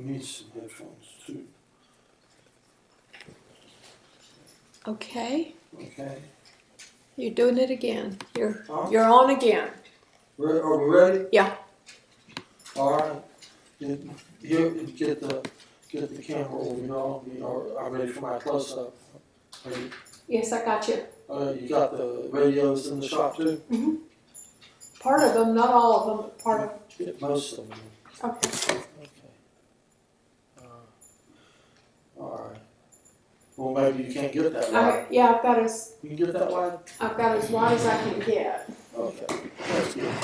need some headphones too. Okay. Okay. You're doing it again. You're Huh? you're on again. Are we ready? Yeah. All right. Here, get the camera over here. I'm ready for my close up. Yes, I got you. You got the radios in the shop too? Mm-hmm. Part of them, not all of them, but part of them. Get most of them. Okay. Okay. All right. Well, maybe you can't get that wide. Yeah, I've got as You can get that wide? wide as I can get. Okay. That's good.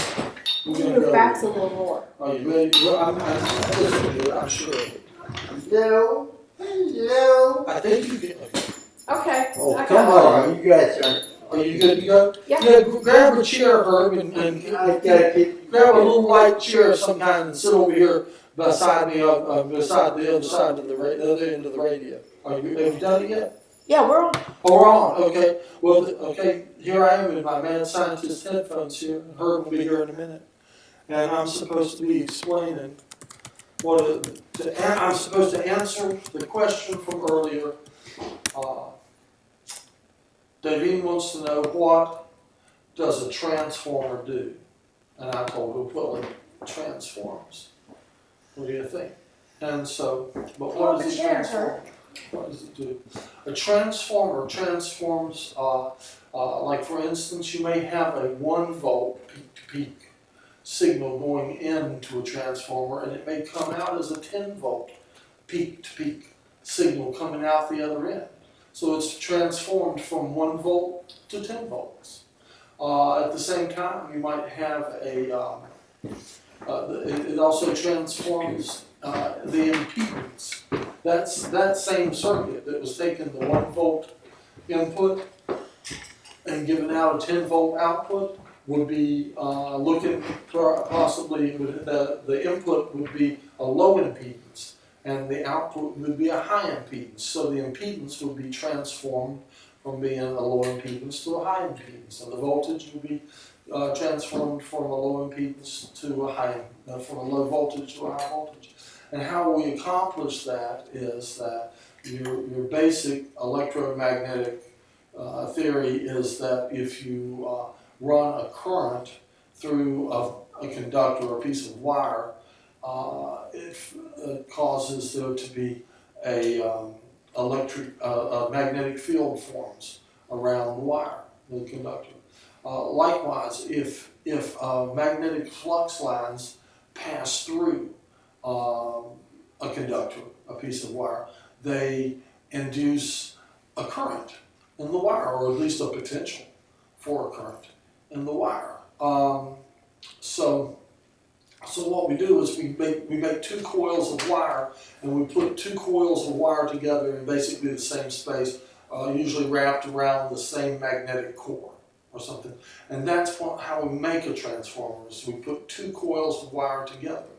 We're gonna Move go. back a little more. Are you ready? Well, this will do it, I'm sure. Hello. Hello. I think you can. Okay. Oh, I come got on, you guys are. Are you good to go? Yeah. Grab a chair, Herb, and I gotta get. grab a little light chair of some kind and sit over here beside me, beside the other side of the other end of the radio. Have you done it yet? Yeah, we're on. Oh, we're on. Okay. Well, okay. Here I am with my mad scientist headphones here. Herb will be here in a minute, and I'm supposed to be explaining I'm supposed to answer the question from earlier. Davine wants to know, what does a transformer do? And I told her, well, it transforms. What do you think? And so, but what does it transform? What does it do? A transformer transforms, like for instance, you may have a 1 volt peak-to-peak signal going into a transformer, and it may come out as a 10 volt peak-to-peak signal coming out the other end. So it's transformed from 1 volt to 10 volts. At the same time, you might have it also transforms the impedance. That's that same circuit that was taking the 1 volt input and giving out a 10 volt output would be looking for possibly, the input would be a low impedance and the output would be a high impedance. So the impedance would be transformed from being a low impedance to a high impedance, and the voltage would be transformed from a low impedance to a high, from a low voltage to a high voltage. And how we accomplish that is that your basic electromagnetic theory is that if you run a current through a conductor or a piece of wire, it causes there to be a magnetic field forms around the wire, the conductor. Likewise, if magnetic flux lines pass through a conductor, a piece of wire, they induce a current in the wire, or at least a potential for a current in the wire. So what we do is we make 2 coils of wire, and we put 2 coils of wire together in basically the same space, usually wrapped around the same magnetic core or something. And that's how we make a transformer, is we put 2 coils of wire together.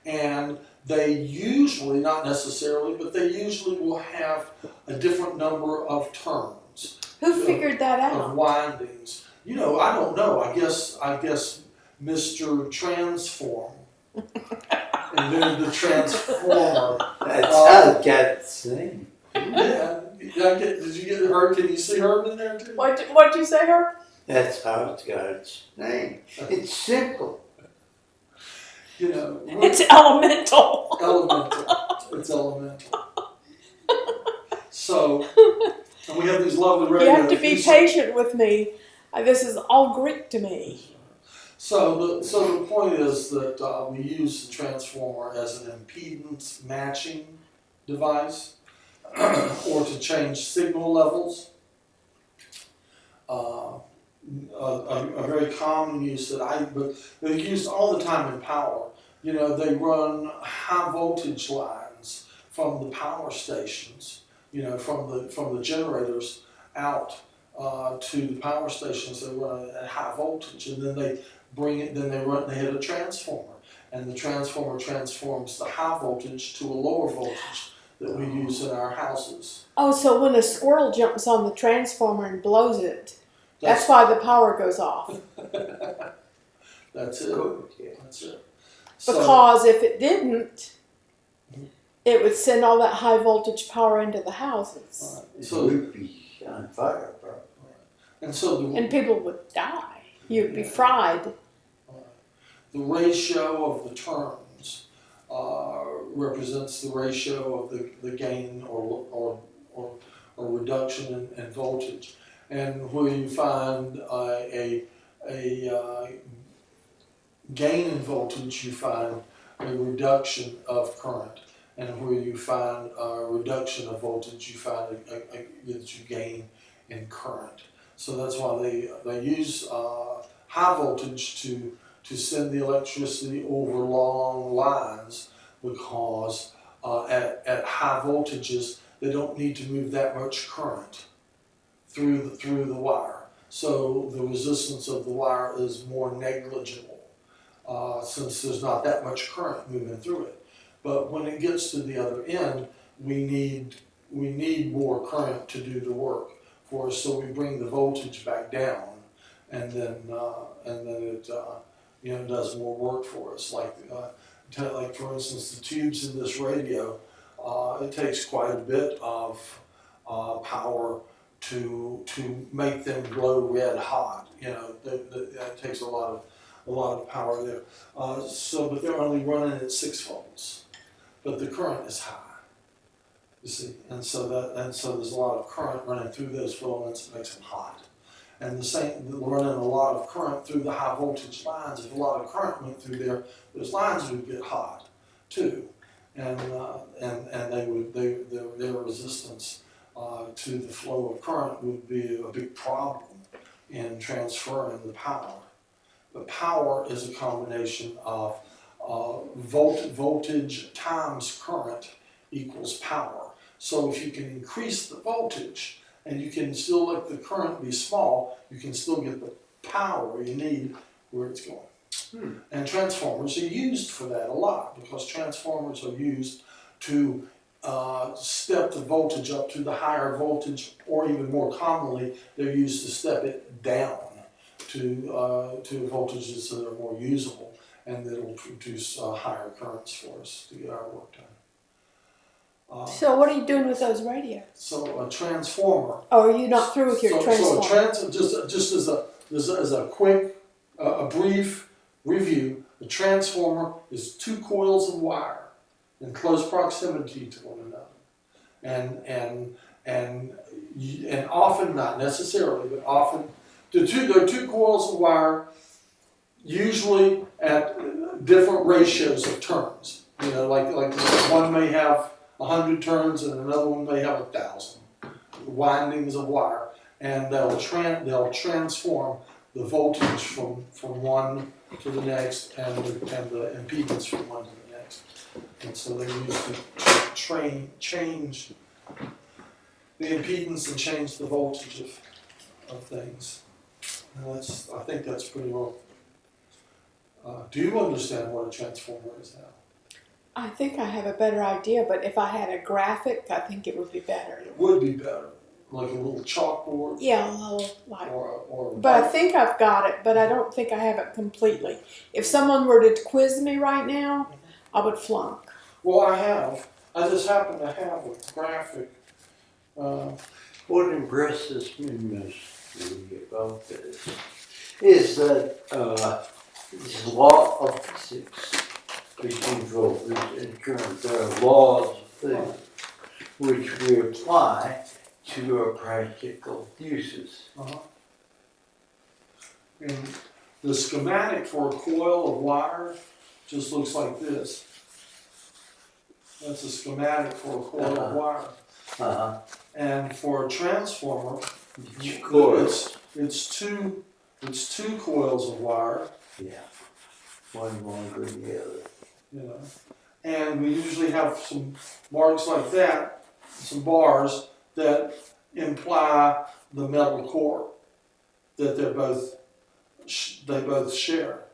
And they usually, not necessarily, but they usually will have a different number of turns. Who figured that out? Of windings. I don't know. I guess Mr. Transform invented the transformer. That's how it got its name. Yeah. Did you get her? Can you see her in there too? What'd you say, her? That's how it got its name. It's simple. It's elemental. It's elemental. So, and we have these lovely radios. You have to be patient with me. This is all Greek to me. So the point is that we use the transformer as an impedance matching device, or to change signal levels. A very common use but they're used all the time in power. They run high voltage lines from the power stations, from the generators out to the power stations. They run at high voltage, and then they they hit a transformer, and the transformer transforms the high voltage to a lower voltage that we use in our houses. Oh, so when a squirrel jumps on the transformer and blows it, that's why the power goes off. That's it. Good, yeah. That's it. Because if it didn't, it would send all that high voltage power into the houses. Alright, It so, would be on fire, probably. and so And people would die. You'd be fried. the ratio of the terms represents the ratio of the gain or reduction in voltage. And where you find a gain in voltage, you find a reduction of current. And where you find a reduction of voltage, you find that you gain in current. So that's why they use high voltage to send the electricity over long lines, because at high voltages they don't need to move that much current through the wire. So the resistance of the wire is more negligible since there's not that much current moving through it. But when it gets to the other end, we need more current to do the work for us. So we bring the voltage back down, and then it does more work for us. Like for instance, the tubes in this radio, it takes quite a bit of power to make them glow red hot. It takes a lot of power there. But they're only running at 6 volts, but the current is high. You see, and so there's a lot of current running through those filaments that makes them hot. And the same, running a lot of current through the high voltage lines. If a lot of current went through there, those lines would get hot too, and their resistance to the flow of current would be a big problem in transferring the power. But power is a combination of voltage times current equals power. So if you can increase the voltage and you can still let the current be small, you can still get the power you need where it's going. And transformers are used for that a lot, because transformers are used to step the voltage up to the higher voltage, or even more commonly, they're used to step it down to voltages that are more usable, and that will produce higher currents for us to get our work done. So what are you doing with those radios? So a transformer. Oh, are you not through with your transformer? Just as a quick, a brief review, a transformer is 2 coils of wire in close proximity to one another, and often, not necessarily, but often, there are 2 coils of wire, usually at different ratios of turns. Like one may have 100 turns and another one may have 1,000 windings of wire, and they'll transform the voltage from one to the next, and the impedance from one to the next. And so they're used to change the impedance and change the voltage of things. And I think that's pretty well. Do you understand what a transformer is now? I think I have a better idea, but if I had a graphic, I think it would be better. It would be better, like a little chalkboard. Yeah, a little like. Or But I think I've got it, but I don't think I have it completely. If someone were to quiz me right now, I would flunk. Well, I just happen to have a graphic. What impresses me most about this is that this law of physics between voltage and current. There are laws of physics which we apply to our practical uses. And the schematic for a coil of wire just looks like this. That's a schematic for a coil of wire. And for a transformer, it's two coils of wire. Yeah, one longer than the other. And we usually have some marks like that, some bars that imply the metal core that they both share.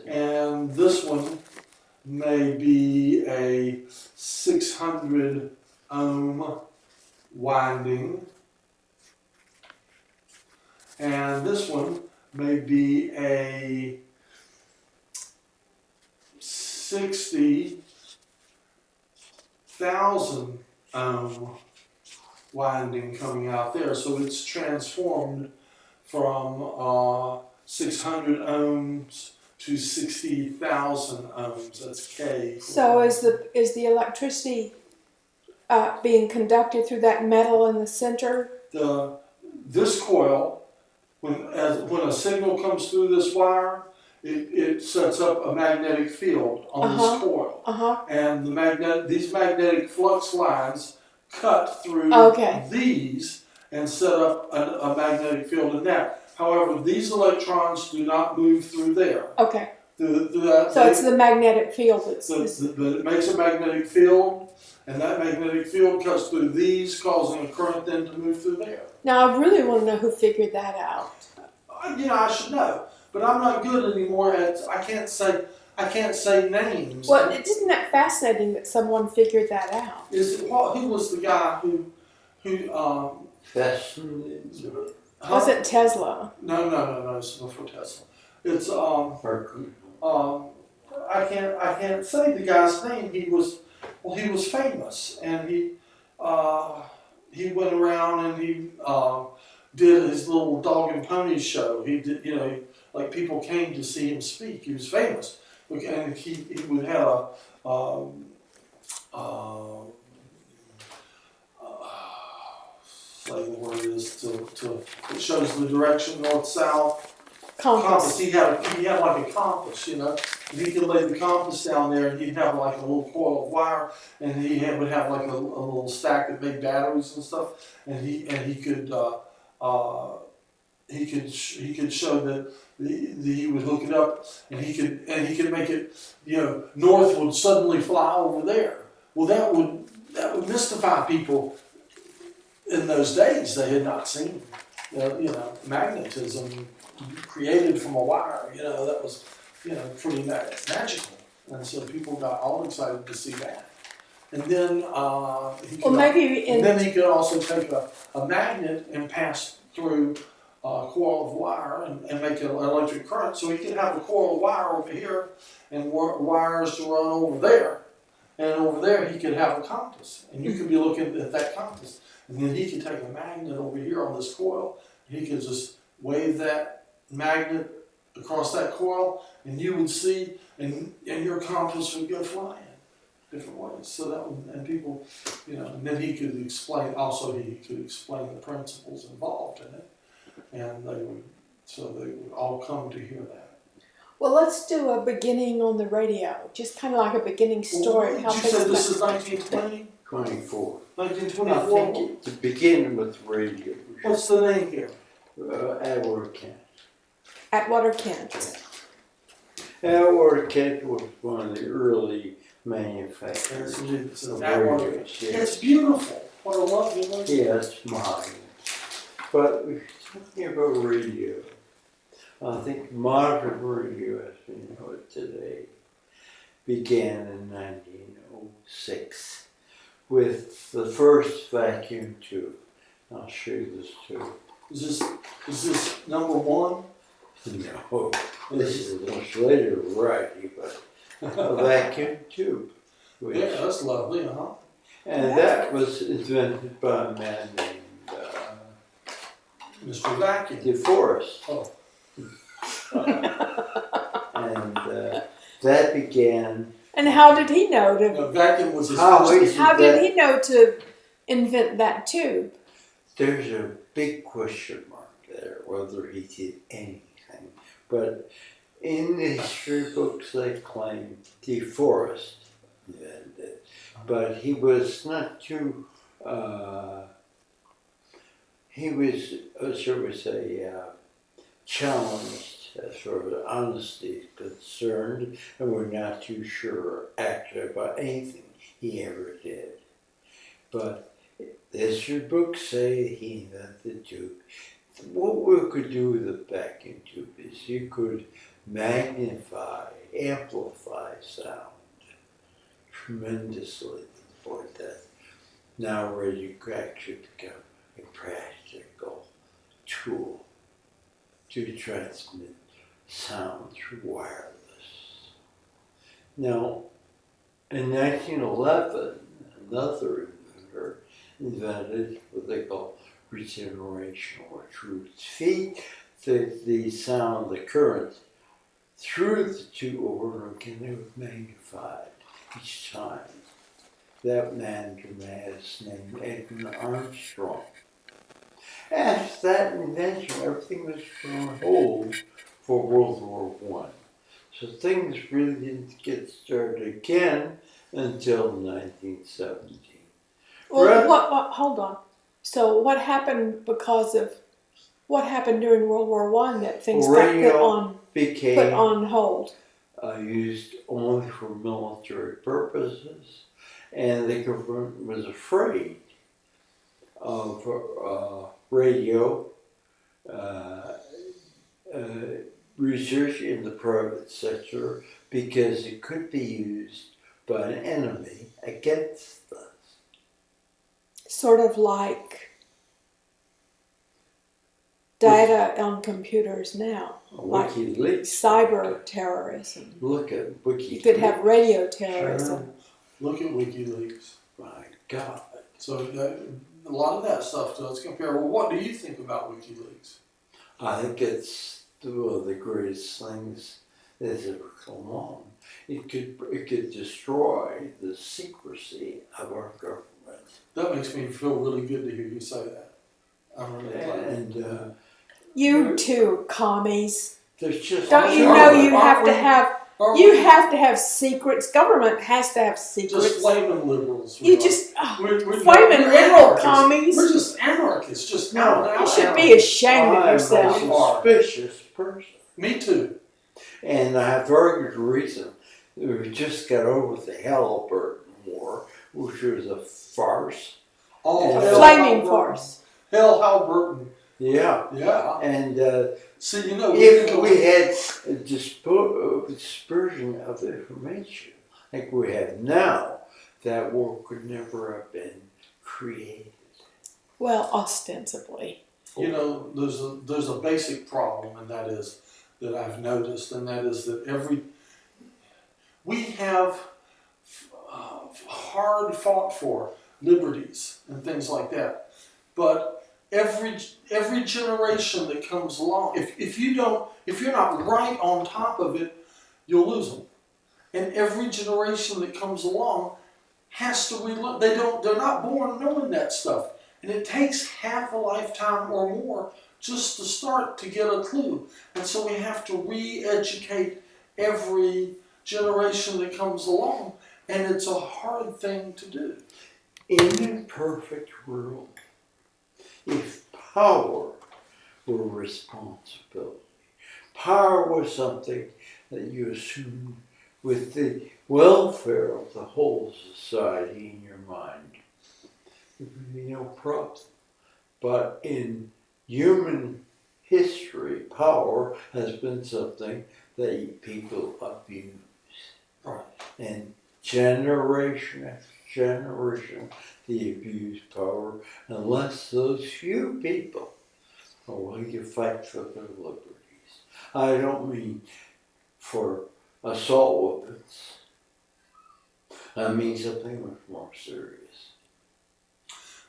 And this one may be a 600 ohm winding, and this one may be a 60 1,000 ohm winding coming out there. So it's transformed from 600 ohms to 60,000 ohms. That's K. So is the electricity being conducted through that metal in the center? This coil, when a signal comes through this wire, it sets up a magnetic field on this coil, and these magnetic flux lines cut through these and set up a magnetic field in that. However, these electrons do not move through there. Okay. So it's the magnetic field that's. It makes a magnetic field, and that magnetic field cuts through these, causing a current then to move through there. Now I really want to know who figured that out. I should know, but I'm not good anymore at. I can't say names. Well, isn't that fascinating that someone figured that out? Who was the guy who Fascinating. Was it Tesla? No, it's before Tesla. It's I can't say the guy's name. He was famous, and he went around and he did his little dog and pony show. He did, like people came to see him speak. He was famous, and he would have say the word is it shows the direction north south. Compass. He had like a compass, And he could lay the compass down there, and he'd have like a little coil of wire, and would have like a little stack that made batteries and stuff, and he could show that he would hook it up, and he could make it, north would suddenly fly over there. Well, that would mystify people. In those days, they had not seen, magnetism created from a wire. That was, pretty magical, and so people got all excited to see that. And then then he could also take a magnet and pass through a coil of wire and make an electric current. So he could have a coil of wire over here and wires to run over there, and over there he could have a compass, and you could be looking at that compass. And then he could take a magnet over here on this coil, and he could just wave that magnet across that coil, and you would see, and your compass would go flying different ways. So that would, and people, and then he could explain the principles involved in it, and they would all come to hear that. Well, let's do a beginning on the radio, just kind of like a beginning story. Well, you said this is 1920? 24. 1924? I think to begin with radio. What's the name here? Edward Kent. Atwater Kent. Edward Kent was one of the early manufacturers of radios. It's beautiful. What a lovely one. Yeah, it's mine. But we're talking about radio. I think modern radio, as we know it today, began in 1906 with the first vacuum tube. I'll show you this tube. Is this number one? No, this is much later variety, but a vacuum tube. Yeah, that's lovely, And that was invented by a man named Mr. Vacuum. DeForest. Oh. And that began. And how did he know to? No, vacuum was his How did he know to invent that tube? There's a big question mark there, whether he did anything. But in the history books, they claim DeForest invented it. But he was not too. He was, shall we say, challenged as far as honesty is concerned, and we're not too sure actually about anything he ever did. But the history books say he invented the tube. What we could do with a vacuum tube is you could magnify, amplify sound tremendously for that. Now radio could actually become a practical tool to transmit sound through wireless. Now, in 1911, another inventor invented what they call regeneration or truth. Feed the sound, the current, through the two organs, and they were magnified each time. That man dramatis named Edwin Armstrong. After that invention, everything was put on hold for World War I. So things really didn't get started again until 1917. Well, what, hold on. So what happened what happened during World War One that things got Became put on hold? used only for military purposes, and the government was afraid of radio research in the private sector because it could be used by an enemy against us. Sort of like data on computers now, like WikiLeaks. cyber terrorism. Look at WikiLeaks. You could have radio terrorism. Look at WikiLeaks. My God. So a lot of that stuff does compare. Well, what do you think about WikiLeaks? I think it's one of the greatest things that's ever come on. It could destroy the secrecy of our government. That makes me feel really good to hear you say that. I'm really glad. And You too, commies. there's just Don't you know you have to have secrets? Government has to have secrets. Just flaming liberals. You just we're flaming liberal anarchists. commies. We're just anarchists. Just No, out and out You should be anarchists. ashamed of I'm yourself. a suspicious person. Me too. And I have very good reason. We just got over the Halliburton War, which was a farce. Oh, And hell, Flaming Halliburton. farce. Hell, Halliburton. Yeah. Yeah. And See, you know, if we had a dispersion of information like we have now, that war could never have been created. Well, ostensibly. you know, there's a basic problem, and that is that I've noticed, and that is that we have hard fought for liberties and things like that, but every generation that comes along, if you're not right on top of it, you'll lose them. And every generation that comes along has to relearn. They're not born knowing that stuff. And it takes half a lifetime or more just to start to get a clue. And so we have to re-educate every generation that comes along. And it's a hard thing to do. In a perfect world, if power were responsibility, power was something that you assumed with the welfare of the whole society in your mind, there would be no problem. But in human history, power has been something that people abuse. Right. And generation after generation, they abuse power unless those few people are willing to fight for their liberties. I don't mean for assault weapons. I mean something much more serious.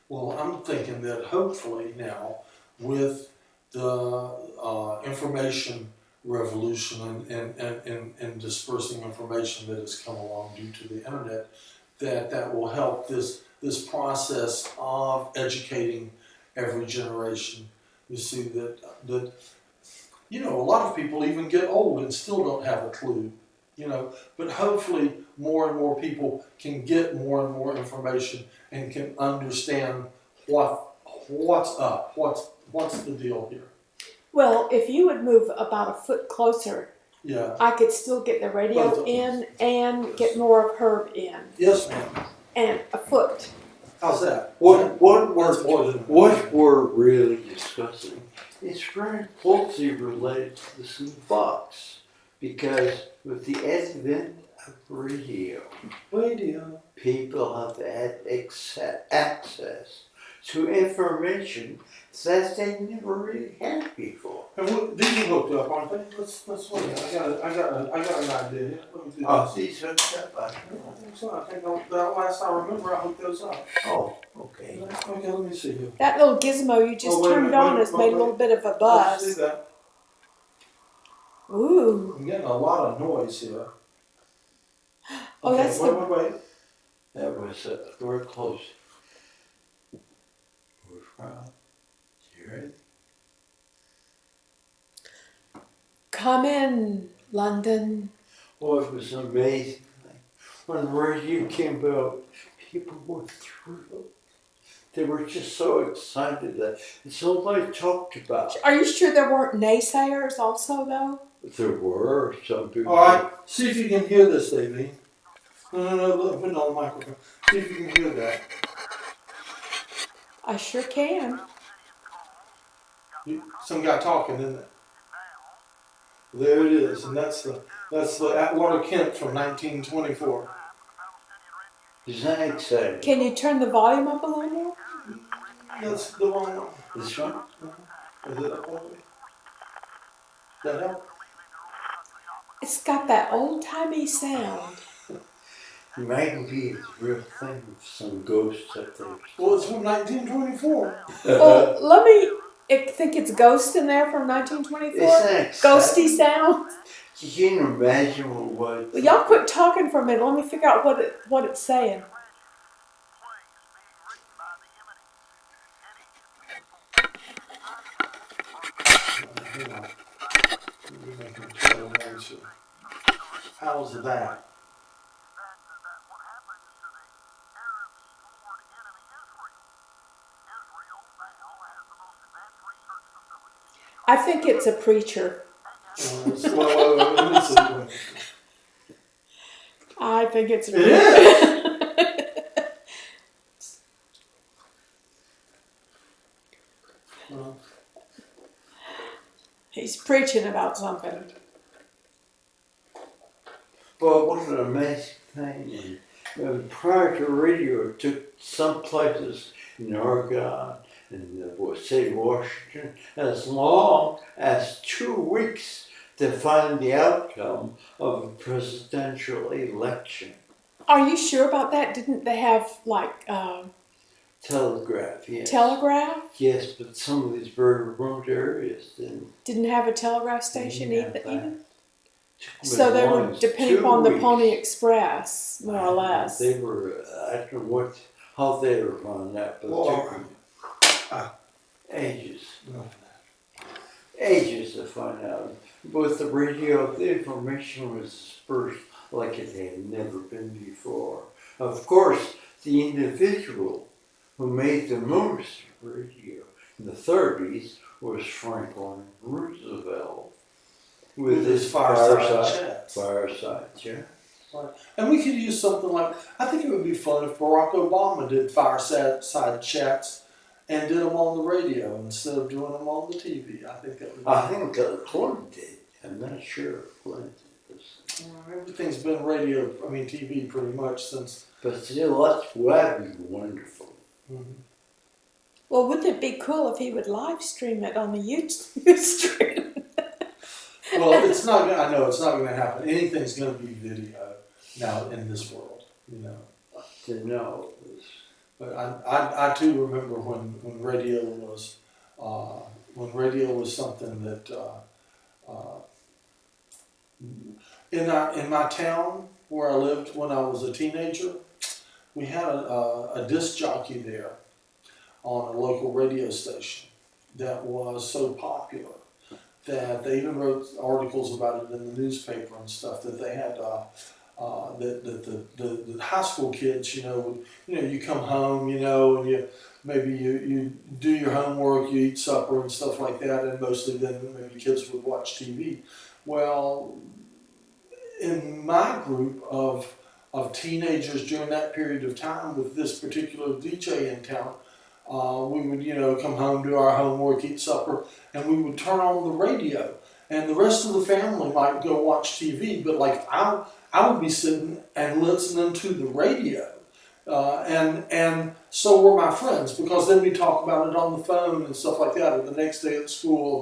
Well, I'm thinking that hopefully now, with the information revolution and dispersing information that has come along due to the internet, that will help this process of educating every generation. You see that a lot of people even get old and still don't have a clue. But hopefully more and more people can get more and more information and can understand what's up, what's the deal here. Well, if you would move about a foot closer, Yeah. I could still get the radio in and get more of Herb in. Yes, ma'am. And a foot. How's that? What What we're really discussing is very closely related to this new box, because with the advent of radio, radio. people have had access to information that they never really had before. And these are hooked up, aren't they? Let's wait. I got an idea. Let me do Oh, this. these hooked up. I think so. I think that last I remember, I hooked those up. Oh, okay. Okay, let me see here. That little gizmo you just Oh, wait a turned minute, on wait, has wait, made a wait. little bit of a Let's see buzz. that. Ooh. I'm getting a lot of noise here. Oh, Okay, that's wait. That was very close. We're from. You ready? Come in, London. Oh, it was an amazing thing. When the radio came out, people were thrilled. They were just so excited that it's all they talked about. Are you sure there weren't naysayers also, though? There were some people. All right, see if you can hear this, Davey. No, look, put it on the microphone. See if you can hear that. I sure can. Some guy talking, isn't it? There it is, and that's the Atwater Kent from 1924. Is that exciting? Can you turn the volume up a little more? That's the wrong one. This one? Is it up already? That help? It's got that old-timey sound. Maybe it's a real thing with some ghosts up there. Well, it's from 1924. Well, let me think it's Ghost in there from Isn't 1924. that exciting? Ghosty sound. You can imagine what. Well, y'all quit talking for a minute. Let me figure out what it's saying. Hang on. We're making a total noise here. How's that? I think it's a preacher. Well, let me see. I think it's a It preacher. Well, He's preaching about something. Well, what an amazing thing. And prior to radio, it took some places in Oregon and the state of Washington as long as 2 weeks to find the outcome of a presidential election. Are you sure about that? Didn't they have like Telegraph, yes. telegraph? Yes, but some of these very remote areas Didn't have a telegraph station didn't have either. that. So they were As depending 2 upon the weeks. Pony Express, more or less. They were, I don't know how they were on that, but it took them ages. Ages to find out. With the radio, the information was dispersed like it had never been before. Of course, the individual who made the most radio in the 30s was Franklin Roosevelt. With his fireside chat. Right. And we could use something like, I think it would be fun if Barack Obama did fireside chats and did them on the radio instead of doing them on the TV. I think that would be I think Clinton did. I'm not sure if Clinton does. Everything's been TV pretty much since. But still, that'd be wonderful. Mm-hmm. Well, wouldn't it be cool if he would live stream it on the YouTube stream? Well, it's not. I know it's not going to happen. Anything's going to be video now in this world, you know. To know. But I too remember when radio was something that in my town where I lived when I was a teenager, we had a disc jockey there on a local radio station that was so popular that they even wrote articles about it in the newspaper and stuff, that they had the high school kids, you come home, and you do your homework, you eat supper and stuff like that, and mostly then maybe kids would watch TV. Well, in my group of teenagers during that period of time with this particular DJ in town, we would, come home, do our homework, eat supper, and we would turn on the radio. And the rest of the family might go watch TV, but I would be sitting and listening to the radio And so were my friends, because then we talk about it on the phone and stuff like that, or the next day at school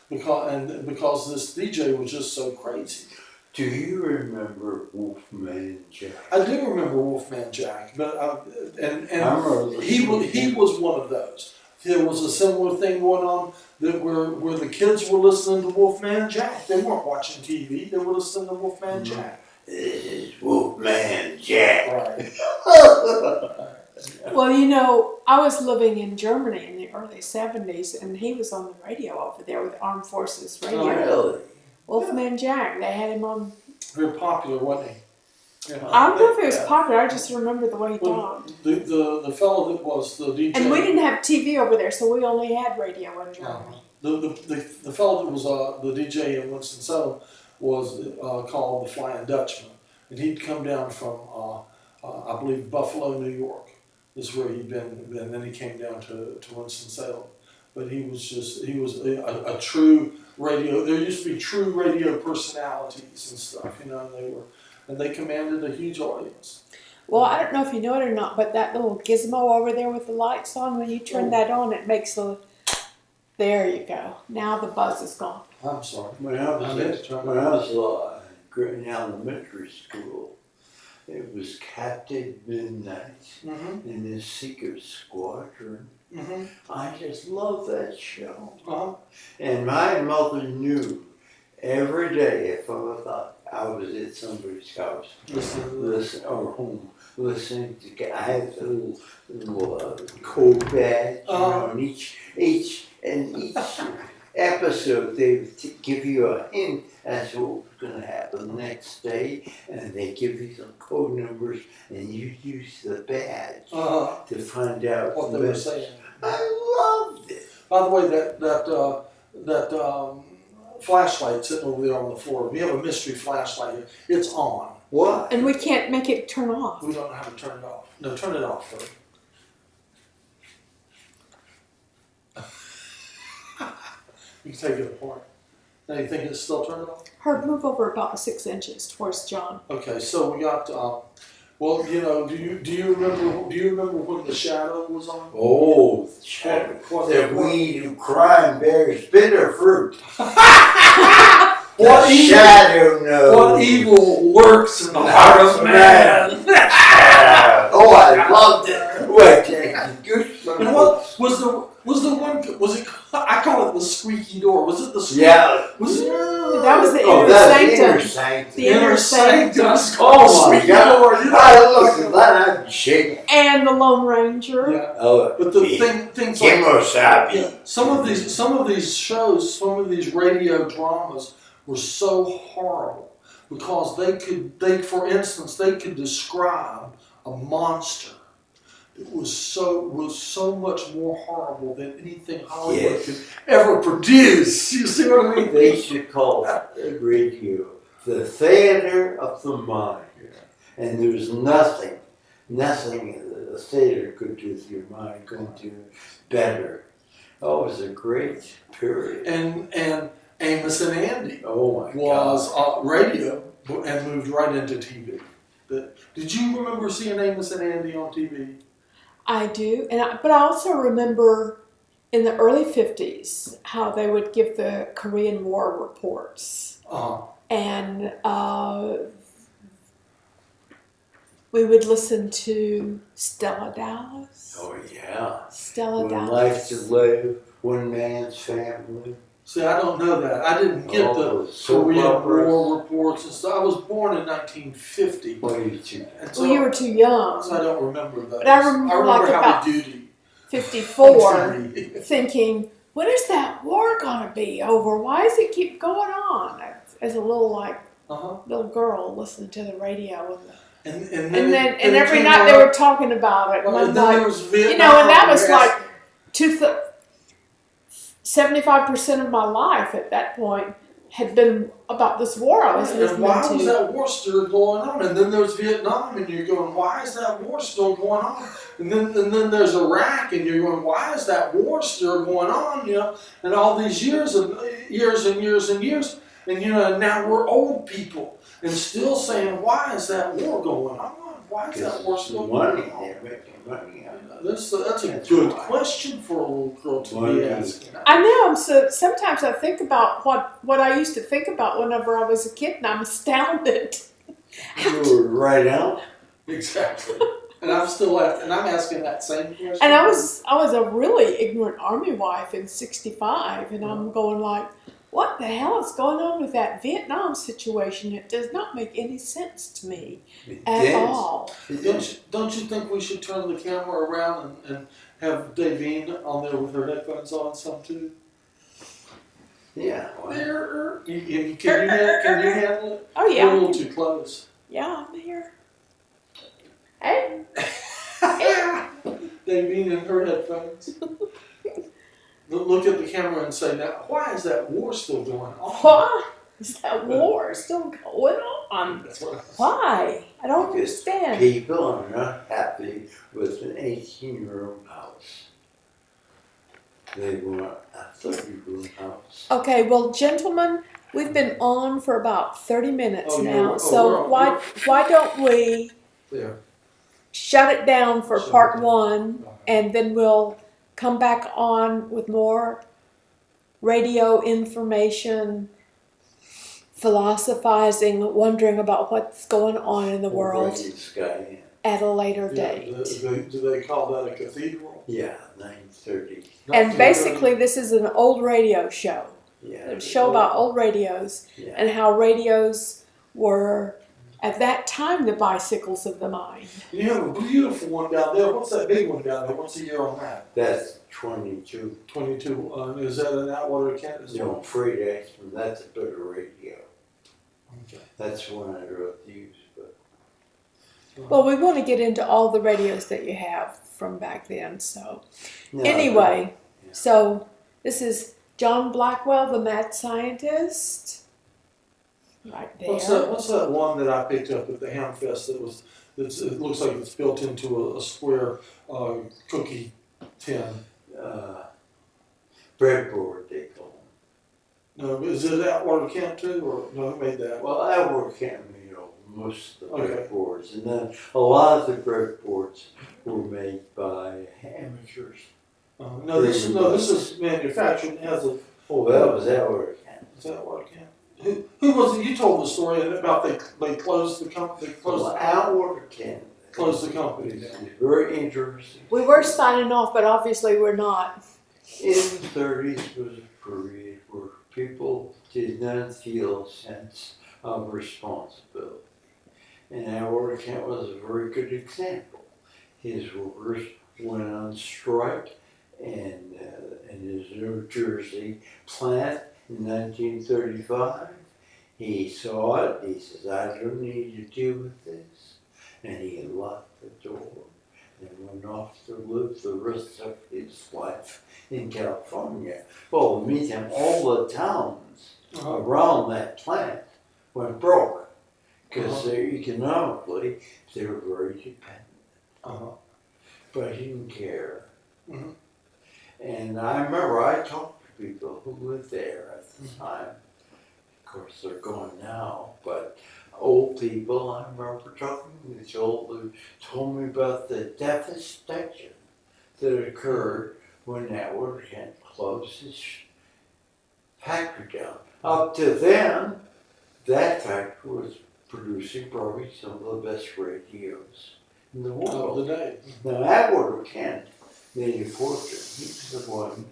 because this DJ was just so crazy. Do you remember Wolfman Jack? I do remember Wolfman Jack, but I remember he was one of those. There was a similar thing going on that where the kids were listening to Wolfman Jack. They weren't watching TV. They were listening to Wolfman Jack. This is Wolfman Jack. Right. Well, you know, I was living in Germany in the early 70s, and he was on the radio over there with Armed Forces Radio. Oh, really? Wolfman Jack, they had him on. Very popular, wasn't he? Yeah. I don't know if he was popular, I just remember the way he talked. The fellow that was the DJ. And we didn't have TV over there, so we only had radio in Germany. The fellow that was the DJ in Winston-Salem was called the Flying Dutchman, and he'd come down from I believe Buffalo, New York, is where he'd been, and then he came down to Winston-Salem. But he was a true radio. There used to be true radio personalities and stuff, you know, and they commanded a huge audience. Well, I don't know if you know it or not, but that little gizmo over there with the lights on, when you turn that on, it makes a. There you go. Now the buzz is gone. I'm sorry. When I was in elementary school, it was Captain Midnight Mm-hmm. and his Secret Squadron. Mm-hmm. I just love that show. Uh-huh. And my mother knew every day if I thought I was at somebody's house, or home, listening to. I had a little code badge, you know, and each episode they would give you a hint as to what was going to happen the next day, and they give you some code numbers, and you use the badge to find out What they were saying. I loved it. By the way, that flashlight sitting over there on the floor. We have a mystery flashlight here. It's on. What? And we can't make it turn off. We don't know how to turn it off. No, turn it off first. You can take it apart. Now you think it's still turned off? Herb, move over about 6 inches towards John. Okay, so we got. Well, you know, do you remember when the shadow was on? Oh, the shadow. What- The weed of crime bears bitter fruit. What the evil- shadow knows. What evil lurks in the heart of man? Oh, I loved it. What? Goosebumps. And what was the one? Was it? I call it the squeaky door. Was it the? Yeah. Was it? That was the Oh, inner that's sanctum. inner sanctum. The inner sanctum. Oh my Squeaky God! door, you know? I looked at that. I'd shake. And the Lone Ranger. Yeah. Oh, But the things like Kemosabe. yeah, some of these shows, some of these radio dramas were so horrible because for instance they could describe a monster. It was so much more horrible than anything Hollywood could ever produce. You see what I mean? They should call the radio the theater of the mind. And there's nothing the theater could do with your mind could do better. Oh, it was a great period. And Amos and Andy Oh my was God. radio and moved right into TV. Did you remember seeing Amos and Andy on TV? I do, but I also remember in the early 50s how they would give the Korean War reports. And we would listen to Stella Dallas. Oh yeah. Stella One Dallas. life to live, one man's family. See, I don't know that. I didn't get the Korean War reports and stuff. I was born in 1950. What are you two? And Well, you were too young. So I don't remember those. But I remember like Happy about Duty. 54, thinking, when is that war gonna be over? Why does it keep going on? As a little little girl listening to the radio And then every night they were talking about it. Well, And and I'm then like, there was Vietnam. you know, and that was like 75% of my life at that point had been about this war I was And listening why was to. that war still going on? And then there's Vietnam, and you're going, why is that war still going on? And then there's Iraq, and you're going, why is that war still going on? You know, and all these years and years and years and years, And you know, now we're old people and still saying, why is that war going on? Why is that war still going on? They're making money out of it. That's a That's good why. question for a little girl to Money. be asking. I know. So sometimes I think about what I used to think about whenever I was a kid, and I'm astounded. You were right out. Exactly. And I'm still and I'm asking that same question. And I was a really ignorant army wife in '65, and I'm going like, what the hell is going on with that Vietnam situation? It does not make any sense to me at all. Don't you think we should turn the camera around and have Davine on there with her headphones on some too? Yeah. Can you handle it? Oh yeah. You're a little too close. Yeah, I'm here. Hey. Davine and her headphones. Look at the camera and say, now, why is that war still going on? Why is that war still going on? That's what Why? I don't understand. People are not happy with an 18-room house. They want a 30-room house. Okay, well, gentlemen, we've been on for about 30 minutes Oh, now, you're- so we're- why don't we there. shut it down for Shut part it down. one, and then we'll come back on with more radio information, philosophizing, wondering about what's going on in the world Sky. at a later Yeah, date. do they call that a cathedral? Yeah, 9:30. And basically, this is an old radio show. Yeah. A show about old radios Yeah. and how radios were, at that time, the bicycles of the mind. You have a beautiful one down there. What's that big one down there? What's the year on that? That's 22. 22. Is that an Atwater Kent? No, Freight Axman, that's a better radio. Okay. That's one I'd rather use, but Well, we want to get into all the radios that you have from back then. So no, anyway, Yeah. so this is John Blackwell, the mad scientist. Right there. What's that one that I picked up at the Hamfest that was? It looks like it's built into a square cookie tin. Breadboard, they call them. No, is it Atwater Kent too, or no? Who made that? Well, I work at most of the Okay. breadboards, and then a lot of the breadboards were made by amateurs. No, this is manufactured. It has a. Oh, that was Atwater Kent. Is that Atwater Kent? Who was it? You told the story about they closed the company. They Well, closed Atwater Kent. the company It's down. very interesting. We were signing off, but obviously we're not. In the 30s was a period where people did not feel a sense of responsibility. And Atwater Kent was a very good example. His workers went on strike in his New Jersey plant in 1935. He saw it. He says, I don't need to deal with this. And he locked the door and went off to live the rest of his life in California. Well, in the meantime, all the towns around that plant went broke because economically they were very dependent. But he didn't care. Mhm. And I remember I talked to people who lived there at the time. Of course, they're gone now, but old people, I remember talking to these old who told me about the devastation that occurred when Atwater Kent closed his factory down. Up to then, that factory was producing probably some of the best radios in the world. Of the day. Now, Atwater Kent made a fortune. He was the one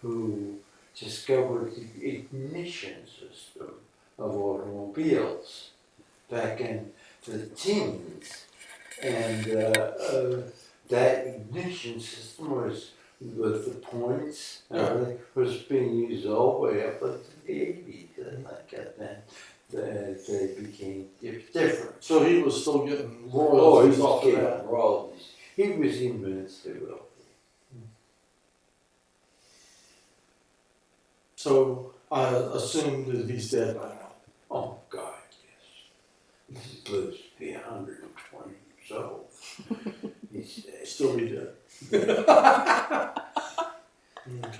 who discovered the ignition system of automobiles back in the teens. And that ignition system was with the points, was being used all the way up into the 80s. And like that, they became different. So he was still getting Oh, royalties he off was of getting that. royalties. He was immensely wealthy. So I assume that he's dead by now. Oh, God, yes. He lives to be 120 years old. He's dead. Still be dead.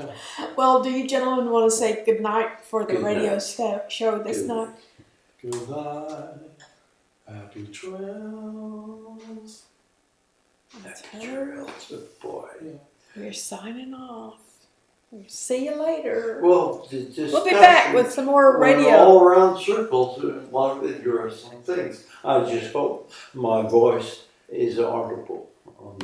Okay. Well, do you gentlemen want to say good night for the Good radio night. show this Good night? Good night. Happy trails. That's Happy her. trails, good boy. We're signing off. We'll see you later. Well, the discussion We'll be back with some more went radio. all around circles and a lot of interesting things. I just hope my voice is audible on